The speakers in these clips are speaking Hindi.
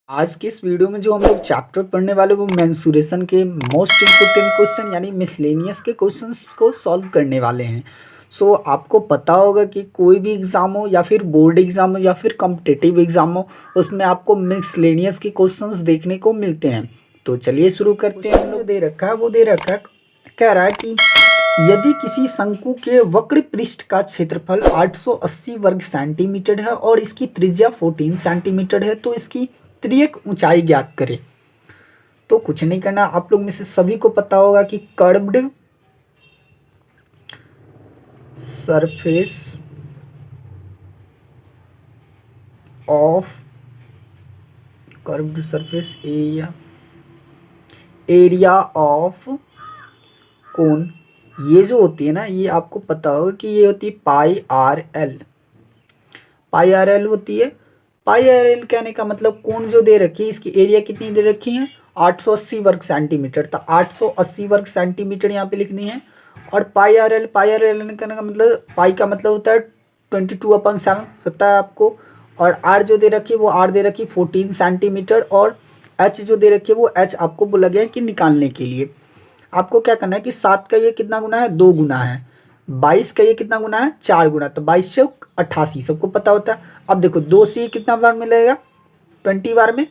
आज के इस वीडियो में जो हम लोग चैप्टर पढ़ने वाले वो मेंसुरेशन के मोस्ट इम्पोर्टेंट क्वेश्चन यानी मिसलेनियस के क्वेश्चंस को सॉल्व करने वाले हैं। सो आपको पता होगा कि कोई भी एग्ज़ाम हो या फिर बोर्ड एग्ज़ाम हो या फिर कॉम्पिटिटिव एग्ज़ाम हो, उसमें आपको मिसलेनियस के क्वेश्चंस देखने को मिलते हैं। तो चलिए शुरू करते हैं। जो दे रखा है वो दे रखा है, कह रहा है कि यदि किसी शंकु के वक्र पृष्ठ का क्षेत्रफल 880 वर्ग सेंटीमीटर है और इसकी त्रिज्या 14 सेंटीमीटर है तो इसकी त्रियक ऊंचाई ज्ञात करें। तो कुछ नहीं करना, आप लोग में से सभी को पता होगा कि curved surface area of cone, ये जो होती है ना, ये आपको पता होगा कि ये होती है पाई आर एल होती है। पाई आर एल कहने का मतलब कोण जो दे रखी है इसकी एरिया कितनी दे रखी है 880 वर्ग सेंटीमीटर। तो 880 वर्ग सेंटीमीटर यहाँ पे लिखनी है। और पाई आर एल कहने का मतलब पाई का मतलब होता है 22/7 पता है आपको। और आर जो दे रखी है वो आर दे रखी है 14 सेंटीमीटर। और एच जो दे रखी है वो एच आपको बोला गया है कि निकालने के लिए आपको क्या करना है कि 7 का ये कितना गुना है 2 गुना है, 22 का ये कितना गुना है 4 गुना, तो 22 से 88 सबको पता होता है। अब देखो 2 से ये कितना बार मिलेगा 20 बार में,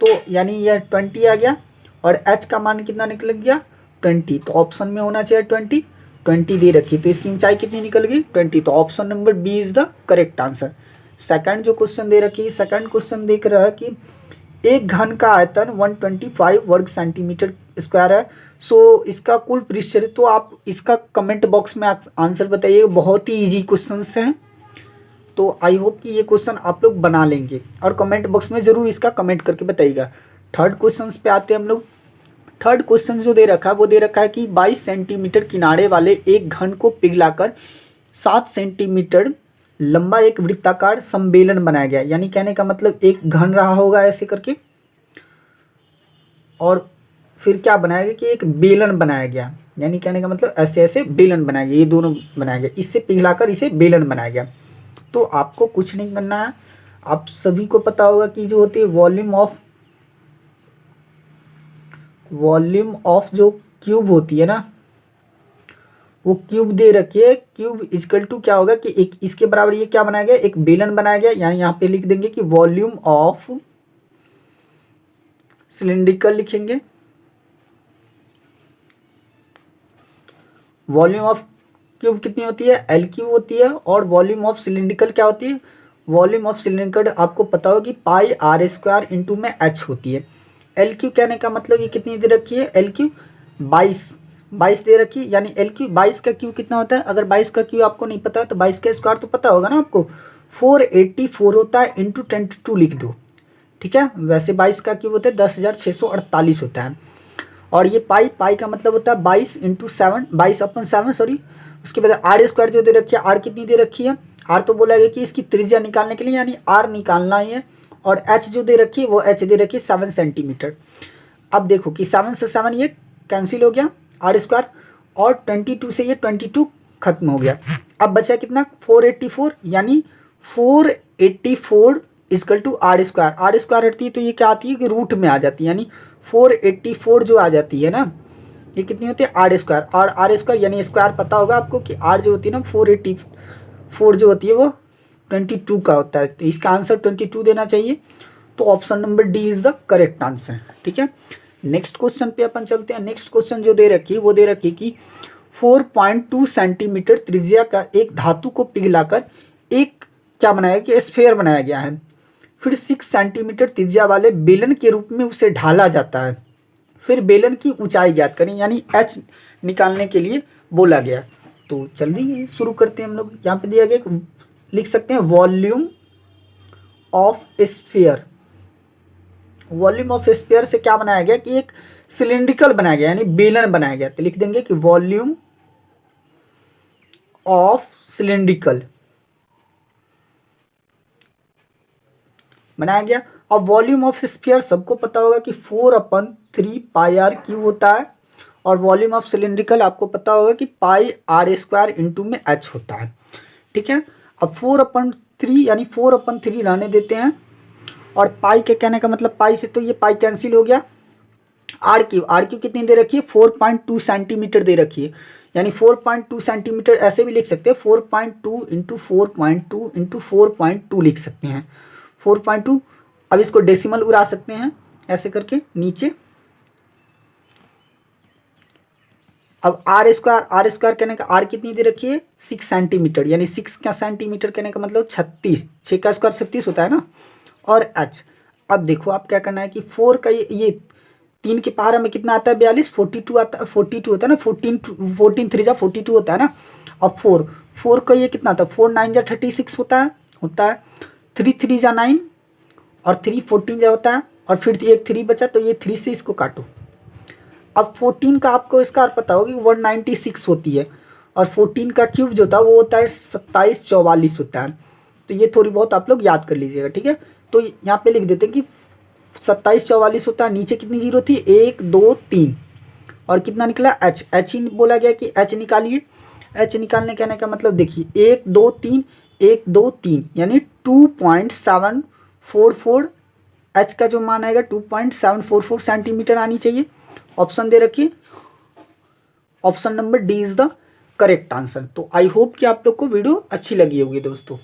तो यानी यह 20 आ गया। और h का मान कितना निकल गया 20, तो ऑप्शन में होना चाहिए 20 दे रखी, तो इसकी ऊंचाई कितनी निकल गई 20। तो option number B is the correct answer. Second जो क्वेश्चन दे रखी है, सेकंड क्वेश्चन देख रहा है कि एक घन का आयतन 125 वर्ग सेंटीमीटर स्क्वायर है। सो इसका कुल पृष्ठ, तो आप इसका कमेंट बॉक्स में आंसर बताइए। बहुत ही इजी क्वेश्चंस हैं, तो आई होप कि ये क्वेश्चन आप लोग बना लेंगे और कमेंट बॉक्स में ज़रूर इसका कमेंट करके बताइएगा। थर्ड क्वेश्चन पे आते हैं हम लोग। थर्ड क्वेश्चन जो दे रखा है वो दे रखा है कि 22 सेंटीमीटर किनारे वाले एक घन को पिघलाकर 7 सेंटीमीटर लंबा एक वृत्ताकार सम्मेलन बनाया गया। यानी कहने का मतलब एक घन रहा होगा ऐसे करके, और फिर क्या बनाया गया कि एक बेलन बनाया गया। यानी कहने का मतलब ऐसे ऐसे बेलन बनाया गया, ये दोनों बनाया गया, इससे पिघलाकर इसे बेलन बनाया गया। तो आपको कुछ नहीं करना है, आप सभी को पता होगा कि जो होती है वॉल्यूम ऑफ जो क्यूब होती है ना, वो क्यूब दे रखी है। क्यूब इजकल टू क्या होगा कि एक इसके बराबर ये क्या बनाया गया एक बेलन बनाया गया। यानी यहाँ पे लिख देंगे कि वॉल्यूम ऑफ सिलिंड्रिकल लिखेंगे, वॉल्यूम ऑफ क्यूब कितनी होती है एल क्यूब होती है। और वॉल्यूम ऑफ सिलिंड्रिकल क्या होती है, वॉल्यूम ऑफ सिलिंड्रिकल आपको पता होगा कि पाई आर स्क्वायर इंटू में एच होती है। एल क्यू कहने का मतलब ये कितनी दे रखी है एल क्यू 22 दे रखी है। यानी एल क्यू 22 का क्यू कितना होता है, अगर 22 का क्यू आपको नहीं पता है तो 22 का स्क्वायर तो पता होगा ना आपको 484 होता है इंटू 10⁻² लिख दो, ठीक है। वैसे 22 का क्यू होता है 10,648 होता है। और ये पाई का मतलब होता है 22/7 22/7 सॉरी। उसके बाद आर स्क्वायर जो दे रखी है, आर कितनी दे रखी है, आर तो बोला गया कि इसकी त्रिज्या निकालने के लिए यानी आर निकालना ही है। और एच जो दे रखी है वो एच दे रखी है 7 सेंटीमीटर। अब देखो कि 7 से 7 ये कैंसिल हो गया आर स्क्वायर, और 22 से ये 22 खत्म हो गया। अब बचा कितना 484, यानी 484 इजकल टू आर स्क्वायर हटती है तो ये क्या आती है कि रूट में आ जाती है। यानी 484 जो आ जाती है ना, ये कितनी होती है आर स्क्वायर। और आर स्क्वायर यानी स्क्वायर पता होगा आपको कि आर जो होती है ना 484 जो होती है वो 22 का होता है, तो इसका आंसर 22 देना चाहिए। तो option number D is the correct answer, ठीक है। नेक्स्ट क्वेश्चन पे अपन चलते हैं। नेक्स्ट क्वेश्चन जो दे रखी है वो दे रखी है कि 4.2 सेंटीमीटर त्रिज्या का एक धातु को पिघलाकर एक क्या बनाया कि स्फेयर बनाया गया है। फिर 6 सेंटीमीटर त्रिज्या वाले बेलन के रूप में उसे ढाला जाता है। फिर बेलन की ऊंचाई ज्ञात करें, यानी एच निकालने के लिए बोला गया। तो चलिए शुरू करते हैं हम लोग। यहाँ पे दिया गया लिख सकते हैं volume of sphere. Volume of sphere से क्या बनाया गया कि एक सिलिंड्रिकल बनाया गया यानी बेलन बनाया गया। तो लिख देंगे कि वॉल्यूम ऑफ सिलिंड्रिकल बनाया गया। और वॉल्यूम ऑफ स्फीयर सबको पता होगा कि 4/3 पाई आर क्यूब होता है। और वॉल्यूम ऑफ सिलिंड्रिकल आपको पता होगा कि पाई आर स्क्वायर इंटू में एच होता है, ठीक है। अब 4/3 यानी 4/3 रहने देते हैं। और पाई के कहने का मतलब पाई से तो ये पाई कैंसिल हो गया। आर क्यू कितनी दे रखी है 4.2 सेंटीमीटर दे रखी है, यानी 4.2 सेंटीमीटर ऐसे भी लिख सकते हैं 4.2 इंटू 4.2 इंटू 4.2 लिख सकते हैं 4.2। अब इसको डेसिमल उड़ा सकते हैं ऐसे करके नीचे। अब आर स्क्वायर कहने का आर कितनी दे रखी है 6 सेंटीमीटर, यानी 6 क्या सेंटीमीटर कहने का मतलब 36, 6 का स्क्वायर 36 होता है ना। और एच, अब देखो आप क्या करना है कि 4 का ये 3 के पावर में कितना आता है 42, 42 आता है, 42 होता है ना, 14 3 जा 42 होता है ना। अब 4 का ये कितना आता है 4 9 जा 36 होता है 3 3 जा 9 और 3 14 जा होता है, और फिर एक 3 बचा तो ये 3 से इसको काटो। अब 14 का आपको इसका पता होगा कि 196 होती है, और 14 का क्यूब जो होता है वो होता है 2744 होता है। तो ये थोड़ी बहुत आप लोग याद कर लीजिएगा, ठीक है। तो यहाँ पे लिख देते हैं कि 2744 होता है, नीचे कितनी जीरो थी 1 2 3, और कितना निकला एच ही बोला गया कि एच निकालिए। एच निकालने कहने का मतलब देखिए 1 2 3 1 2 3 यानी 2.744, एच का जो मान आएगा 2.744 सेंटीमीटर आनी चाहिए। ऑप्शन दे रखिए, option number D is the correct answer. तो आई होप कि आप लोग को वीडियो अच्छी लगी होगी दोस्तों।